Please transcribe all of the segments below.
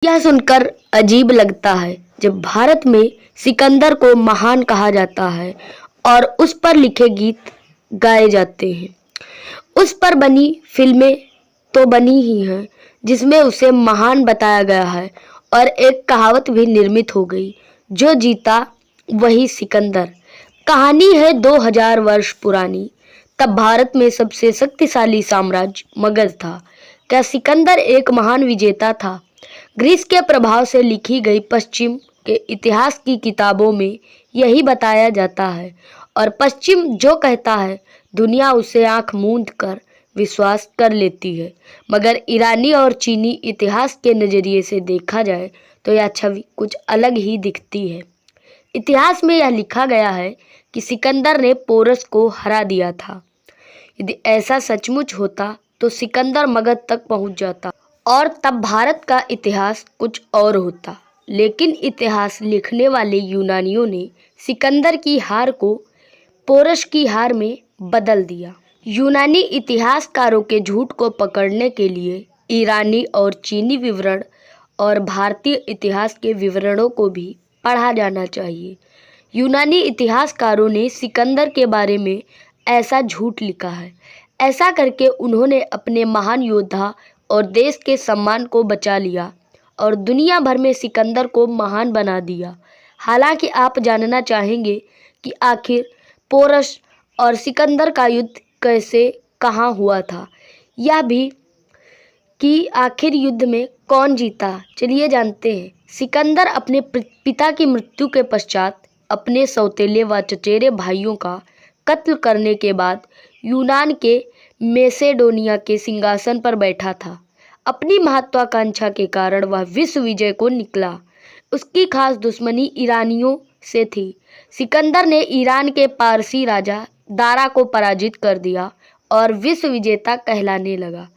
यह सुनकर अजीब लगता है जब भारत में सिकंदर को महान कहा जाता है और उस पर लिखे गीत गाए जाते हैं। उस पर बनी फिल्में तो बनी ही हैं जिसमें उसे महान बताया गया है और एक कहावत भी निर्मित हो गई, जो जीता वही सिकंदर। कहानी है 2000 वर्ष पुरानी। तब भारत में सबसे शक्तिशाली साम्राज्य मगध था। क्या सिकंदर एक महान विजेता था? ग्रीस के प्रभाव से लिखी गई पश्चिम के इतिहास की किताबों में यही बताया जाता है और पश्चिम जो कहता है दुनिया उसे आंख मूंद कर विश्वास कर लेती है। मगर ईरानी और चीनी इतिहास के नज़रिए से देखा जाए तो यह छवि कुछ अलग ही दिखती है। इतिहास में यह लिखा गया है कि सिकंदर ने पोरस को हरा दिया था। यदि ऐसा सचमुच होता तो सिकंदर मगध तक पहुंच जाता और तब भारत का इतिहास कुछ और होता। लेकिन इतिहास लिखने वाले यूनानियों ने सिकंदर की हार को पोरस की हार में बदल दिया। यूनानी इतिहासकारों के झूठ को पकड़ने के लिए ईरानी और चीनी विवरण और भारतीय इतिहास के विवरणों को भी पढ़ा जाना चाहिए। यूनानी इतिहासकारों ने सिकंदर के बारे में ऐसा झूठ लिखा है। ऐसा करके उन्होंने अपने महान योद्धा और देश के सम्मान को बचा लिया और दुनिया भर में सिकंदर को महान बना दिया। हालांकि आप जानना चाहेंगे कि आखिर पोरस और सिकंदर का युद्ध कैसे कहाँ हुआ था, यह भी कि आखिर युद्ध में कौन जीता। चलिए जानते हैं। सिकंदर अपने पिता की मृत्यु के पश्चात अपने सौतेले व चचेरे भाइयों का कत्ल करने के बाद यूनान के मैसेडोनिया के सिंहासन पर बैठा था। अपनी महत्वाकांक्षा के कारण वह विश्व विजय को निकला। उसकी खास दुश्मनी ईरानियों से थी। सिकंदर ने ईरान के पारसी राजा दारा को पराजित कर दिया और विश्व विजेता कहलाने लगा।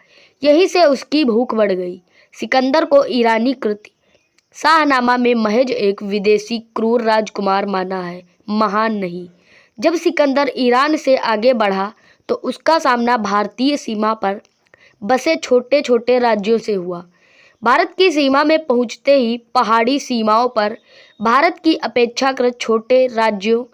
यहीं से उसकी भूख बढ़ गई। सिकंदर को ईरानी कृति शाहनामा में महज एक विदेशी क्रूर राजकुमार माना है, महान नहीं। जब सिकंदर ईरान से आगे बढ़ा तो उसका सामना भारतीय सीमा पर बसे छोटे छोटे राज्यों से हुआ। भारत की सीमा में पहुंचते ही पहाड़ी सीमाओं पर भारत की अपेक्षाकृत छोटे राज्यों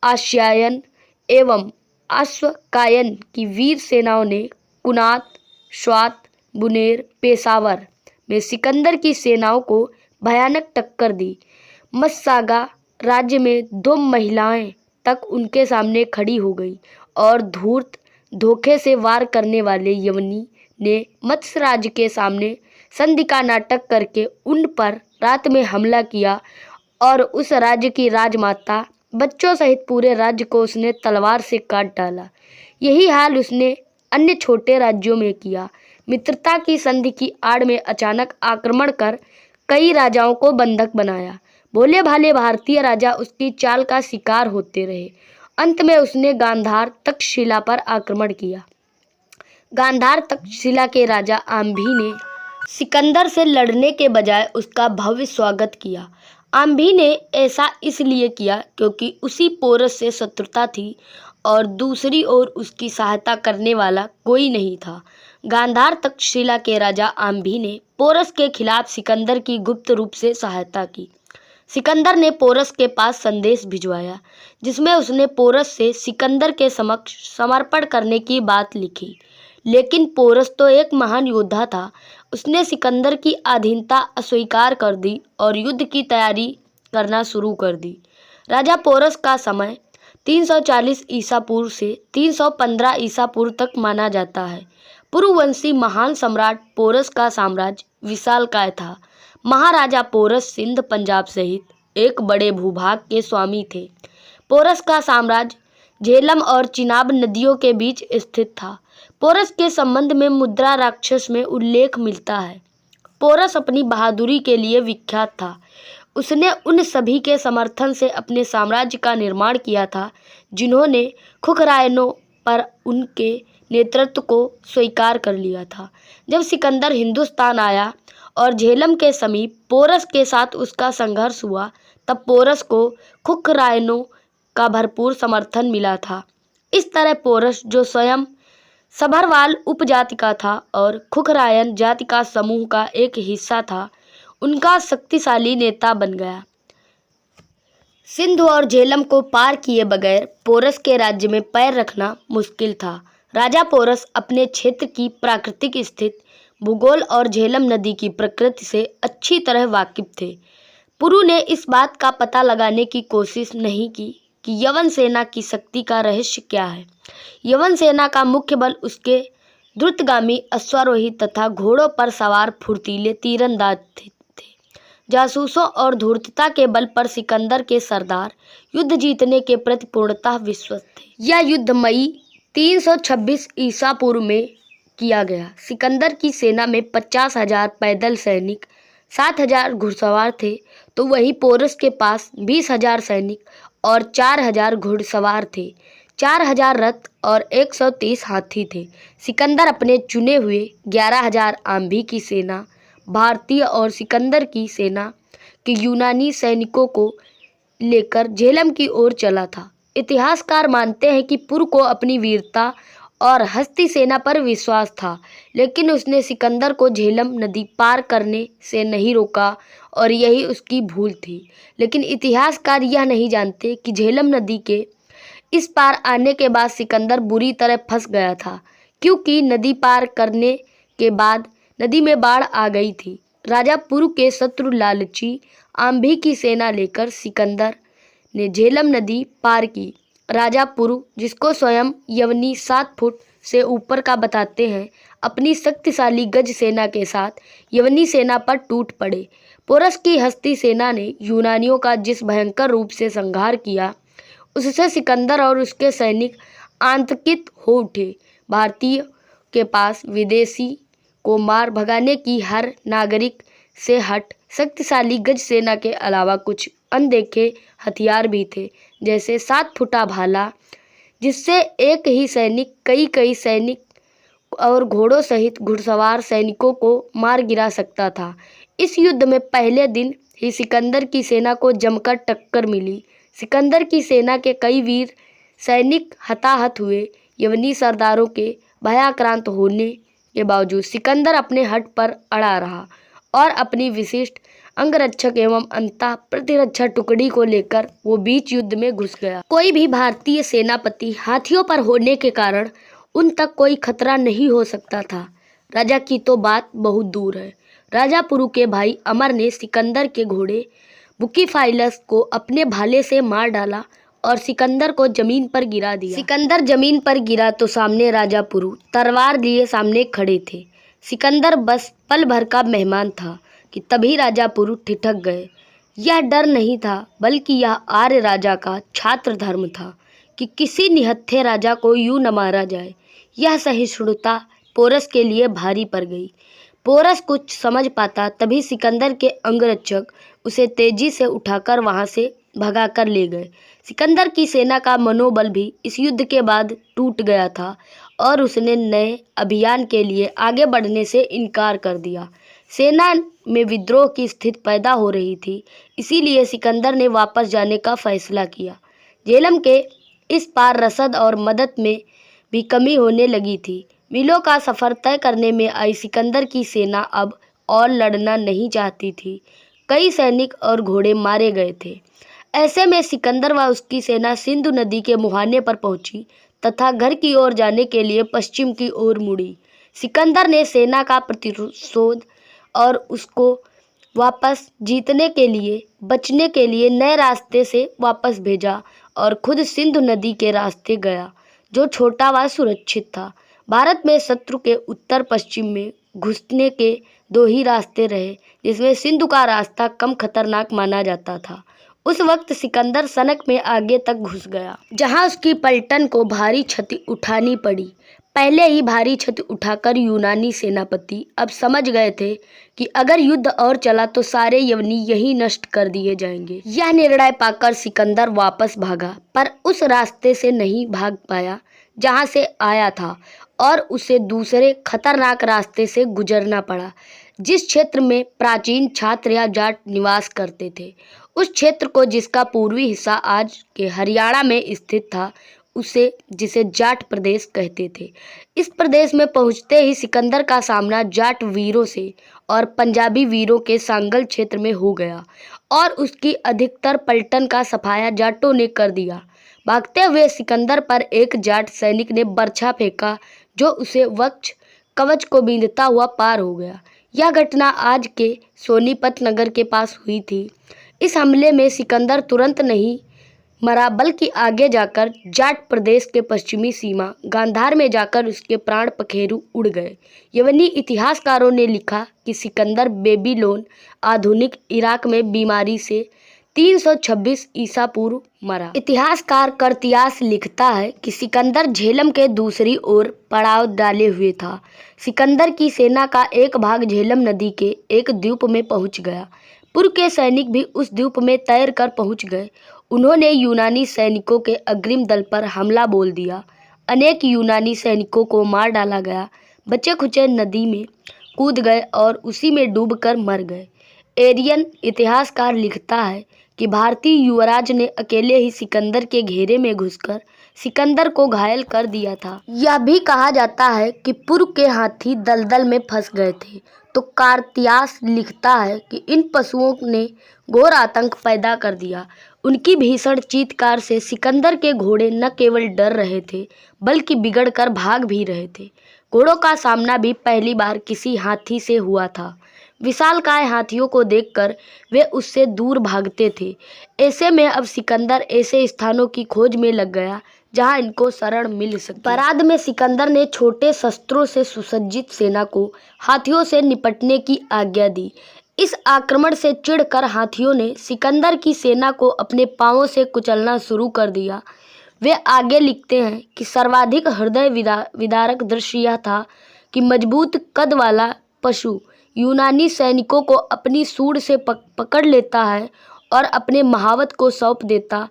आश्यायन एवं अश्वकायन की वीर सेनाओं ने कुनात, स्वात, बुनेर, पेशावर में सिकंदर की सेनाओं को भयानक टक्कर दी। मस्सागा राज्य में 2 महिलाएं तक उनके सामने खड़ी हो गई और धूर्त धोखे से वार करने वाले यवनी ने मत्स्य राज्य के सामने संधि का नाटक करके उन पर रात में हमला किया और उस राज्य की राजमाता बच्चों सहित पूरे राज्य को उसने तलवार से काट डाला। यही हाल उसने अन्य छोटे राज्यों में किया। मित्रता की संधि की आड़ में अचानक आक्रमण कर कई राजाओं को बंधक बनाया। भोले भाले भारतीय राजा उसकी चाल का शिकार होते रहे। अंत में उसने गांधार तक्षशिला पर आक्रमण किया। गांधार तक्षशिला के राजा आम्भी ने सिकंदर से लड़ने के बजाय उसका भव्य स्वागत किया। आम्भी ने ऐसा इसलिए किया क्योंकि उसी पोरस से शत्रुता थी और दूसरी ओर उसकी सहायता करने वाला कोई नहीं था। गांधार तक्षशिला के राजा आम्भी ने पोरस के खिलाफ सिकंदर की गुप्त रूप से सहायता की। सिकंदर ने पोरस के पास संदेश भिजवाया जिसमें उसने पोरस से सिकंदर के समक्ष समर्पण करने की बात लिखी। लेकिन पोरस तो एक महान योद्धा था। उसने सिकंदर की अधीनता अस्वीकार कर दी और युद्ध की तैयारी करना शुरू कर दी। राजा पोरस का समय 340 ईसा पूर्व से 315 ईसा पूर्व तक माना जाता है। पूर्ववंशी महान सम्राट पोरस का साम्राज्य विशालकाय था। महाराजा पोरस सिंध पंजाब सहित एक बड़े भूभाग के स्वामी थे। पोरस का साम्राज्य झेलम और चिनाब नदियों के बीच स्थित था। पोरस के संबंध में मुद्रा राक्षस में उल्लेख मिलता है। पोरस अपनी बहादुरी के लिए विख्यात था। उसने उन सभी के समर्थन से अपने साम्राज्य का निर्माण किया था जिन्होंने खुखरायनों पर उनके नेतृत्व को स्वीकार कर लिया था। जब सिकंदर हिंदुस्तान आया और झेलम के समीप पोरस के साथ उसका संघर्ष हुआ, तब पोरस को खुखरायनों का भरपूर समर्थन मिला था। इस तरह पोरस, जो स्वयं सभरवाल उपजाति का था और खुखरायन जाति का समूह का एक हिस्सा था, उनका शक्तिशाली नेता बन गया। सिंधु और झेलम को पार किए बगैर पोरस के राज्य में पैर रखना मुश्किल था। राजा पोरस अपने क्षेत्र की प्राकृतिक स्थिति, भूगोल और झेलम नदी की प्रकृति से अच्छी तरह वाकिफ थे। पुरु ने इस बात का पता लगाने की कोशिश नहीं की कि यवन सेना की शक्ति का रहस्य क्या है। यवन सेना का मुख्य बल उसके द्रुतगामी अश्वारोही तथा घोड़ों पर सवार फुर्तीले तीरंदाज थे। जासूसों और धूर्तता के बल पर सिकंदर के सरदार युद्ध जीतने के प्रति पूर्णतः विश्वस्त थे। यह युद्ध मई 326 ईसा पूर्व में किया गया। सिकंदर की सेना में 50,000 पैदल सैनिक, 7,000 घुड़सवार थे, तो वहीं पोरस के पास 20,000 सैनिक और 4,000 घुड़सवार थे, 4,000 रथ और 130 हाथी थे। सिकंदर अपने चुने हुए 11,000 आंभी की सेना, भारतीय और सिकंदर की सेना के यूनानी सैनिकों को लेकर झेलम की ओर चला था। इतिहासकार मानते हैं कि पुरु को अपनी वीरता और हस्ती सेना पर विश्वास था, लेकिन उसने सिकंदर को झेलम नदी पार करने से नहीं रोका और यही उसकी भूल थी। लेकिन इतिहासकार यह नहीं जानते कि झेलम नदी के इस पार आने के बाद सिकंदर बुरी तरह फंस गया था, क्योंकि नदी पार करने के बाद नदी में बाढ़ आ गई थी। राजा पुरु के शत्रु लालची आंभी की सेना लेकर सिकंदर ने झेलम नदी पार की। राजा पुरु, जिसको स्वयं यवनी 7 फुट से ऊपर का बताते हैं, अपनी शक्तिशाली गज सेना के साथ यवनी सेना पर टूट पड़े। पोरस की हस्ती सेना ने यूनानियों का जिस भयंकर रूप से संहार किया, उससे सिकंदर और उसके सैनिक आतंकित हो उठे। भारतीय के पास विदेशी को मार भगाने की हर नागरिक से हट शक्तिशाली गज सेना के अलावा कुछ अनदेखे हथियार भी थे, जैसे 7 फुटा भाला, जिससे एक ही सैनिक कई सैनिक और घोड़ों सहित घुड़सवार सैनिकों को मार गिरा सकता था। इस युद्ध में पहले दिन ही सिकंदर की सेना को जमकर टक्कर मिली। सिकंदर की सेना के कई वीर सैनिक हताहत हुए। यवनी सरदारों के भयाक्रांत होने के बावजूद सिकंदर अपने हट पर अड़ा रहा और अपनी विशिष्ट अंगरक्षक एवं अंतः प्रतिरक्षा टुकड़ी को लेकर वो बीच युद्ध में घुस गया। कोई भी भारतीय सेनापति हाथियों पर होने के कारण उन तक कोई खतरा नहीं हो सकता था। राजा की तो बात बहुत दूर है। राजा पुरु के भाई अमर ने सिकंदर के घोड़े बुकीफाइलस को अपने भाले से मार डाला और सिकंदर को जमीन पर गिरा दिया। सिकंदर जमीन पर गिरा तो सामने राजा पुरु तलवार लिए सामने खड़े थे। सिकंदर बस पल भर का मेहमान था कि तभी राजा पुरु ठिठक गए। यह डर नहीं था, बल्कि यह आर्य राजा का छात्र धर्म था कि किसी निहत्थे राजा को यूं न मारा जाए। यह सहिष्णुता पोरस के लिए भारी पड़ गई। पोरस कुछ समझ पाता तभी सिकंदर के अंगरक्षक उसे तेजी से उठाकर वहां से भगाकर ले गए। सिकंदर की सेना का मनोबल भी इस युद्ध के बाद टूट गया था और उसने नए अभियान के लिए आगे बढ़ने से इनकार कर दिया। सेना में विद्रोह की स्थिति पैदा हो रही थी, इसीलिए सिकंदर ने वापस जाने का फैसला किया। झेलम के इस पार रसद और मदद में भी कमी होने लगी थी। मीलों का सफर तय करने में आई सिकंदर की सेना अब और लड़ना नहीं चाहती थी। कई सैनिक और घोड़े मारे गए थे। ऐसे में सिकंदर व उसकी सेना सिंधु नदी के मुहाने पर पहुंची तथा घर की ओर जाने के लिए पश्चिम की ओर मुड़ी। सिकंदर ने सेना का प्रतिशोध और उसको वापस जीतने के लिए बचने के लिए नए रास्ते से वापस भेजा और खुद सिंधु नदी के रास्ते गया, जो छोटा व सुरक्षित था। भारत में शत्रु के उत्तर पश्चिम में घुसने के 2 ही रास्ते रहे, जिसमें सिंधु का रास्ता कम खतरनाक माना जाता था। उस वक्त सिकंदर सनक में आगे तक घुस गया, जहां उसकी पलटन को भारी क्षति उठानी पड़ी। पहले ही भारी क्षति उठाकर यूनानी सेनापति अब समझ गए थे कि अगर युद्ध और चला तो सारे यवनी यही नष्ट कर दिए जाएंगे। यह निर्णय पाकर सिकंदर वापस भागा, पर उस रास्ते से नहीं भाग पाया जहां से आया था और उसे दूसरे खतरनाक रास्ते से गुजरना पड़ा, जिस क्षेत्र में प्राचीन छात्र या जाट निवास करते थे। उस क्षेत्र को, जिसका पूर्वी हिस्सा आज के हरियाणा में स्थित था, जिसे जाट प्रदेश कहते थे। इस प्रदेश में पहुंचते ही सिकंदर का सामना जाट वीरों से और पंजाबी वीरों के सांगल क्षेत्र में हो गया और उसकी अधिकतर पलटन का सफाया जाटों ने कर दिया। भागते हुए सिकंदर पर एक जाट सैनिक ने बर्छा फेंका जो उसे वक्ष कवच को बींधता हुआ पार हो गया। यह घटना आज के सोनीपत नगर के पास हुई थी। इस हमले में सिकंदर तुरंत नहीं मरा बल्कि आगे जाकर जाट प्रदेश के पश्चिमी सीमा गांधार में जाकर उसके प्राण पखेरु उड़ गए। यवनी इतिहासकारों ने लिखा कि सिकंदर बेबीलोन आधुनिक इराक में बीमारी से 326 ईसा पूर्व मरा। इतिहासकार कर्तियास लिखता है कि सिकंदर झेलम के दूसरी ओर पड़ाव डाले हुए था। सिकंदर की सेना का एक भाग झेलम नदी के एक द्वीप में पहुंच गया। पूर्व के सैनिक भी उस द्वीप में तैर कर पहुंच गए। उन्होंने यूनानी सैनिकों के अग्रिम दल पर हमला बोल दिया। अनेक यूनानी सैनिकों को मार डाला गया। बचे खुचे नदी में कूद गए और उसी में डूबकर मर गए। एरियन इतिहासकार लिखता है कि भारतीय युवराज ने अकेले ही सिकंदर के घेरे में घुसकर सिकंदर को घायल कर दिया था। यह भी कहा जाता है कि पूर्व के हाथी दलदल में फंस गए थे। तो कार्तियास लिखता है कि इन पशुओं ने घोर आतंक पैदा कर दिया। उनकी भीषण चीत्कार से सिकंदर के घोड़े न केवल डर रहे थे बल्कि बिगड़कर भाग भी रहे थे। घोड़ों का सामना भी पहली बार किसी हाथी से हुआ था। विशालकाय हाथियों को देखकर वे उससे दूर भागते थे। ऐसे में अब सिकंदर ऐसे स्थानों की खोज में लग गया जहां इनको शरण मिल सके। पराद में सिकंदर ने छोटे शस्त्रों से सुसज्जित सेना को हाथियों से निपटने की आज्ञा दी। इस आक्रमण से चिढ़कर हाथियों ने सिकंदर की सेना को अपने पांवों से कुचलना शुरू कर दिया। वे आगे लिखते हैं कि सर्वाधिक हृदय विदारक दृश्य यह था कि मजबूत कद वाला पशु यूनानी सैनिकों को अपनी सूंड से पकड़ लेता है और अपने महावत को सौंप देता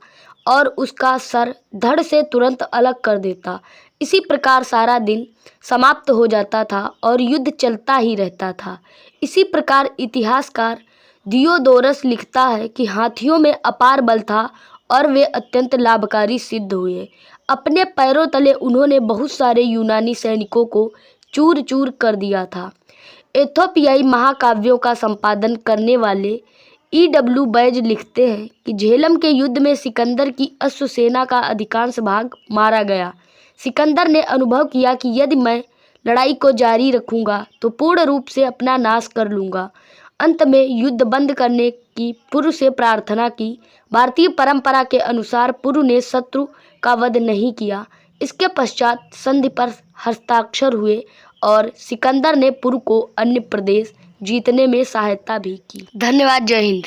और उसका सर धड़ से तुरंत अलग कर देता। इसी प्रकार सारा दिन समाप्त हो जाता था और युद्ध चलता ही रहता था। इसी प्रकार इतिहासकार दियोदोरस लिखता है कि हाथियों में अपार बल था और वे अत्यंत लाभकारी सिद्ध हुए। अपने पैरों तले उन्होंने बहुत सारे यूनानी सैनिकों को चूर चूर कर दिया था। इथोपियाई महाकाव्यों का संपादन करने वाले E.W. बैज लिखते हैं कि झेलम के युद्ध में सिकंदर की अश्व सेना का अधिकांश भाग मारा गया। सिकंदर ने अनुभव किया कि यदि मैं लड़ाई को जारी रखूंगा तो पूर्ण रूप से अपना नाश कर लूंगा। अंत में युद्ध बंद करने की पुरु से प्रार्थना की। भारतीय परंपरा के अनुसार पुरु ने शत्रु का वध नहीं किया। इसके पश्चात संधि पर हस्ताक्षर हुए और सिकंदर ने पुरु को अन्य प्रदेश जीतने में सहायता भी की। धन्यवाद। जय हिंद।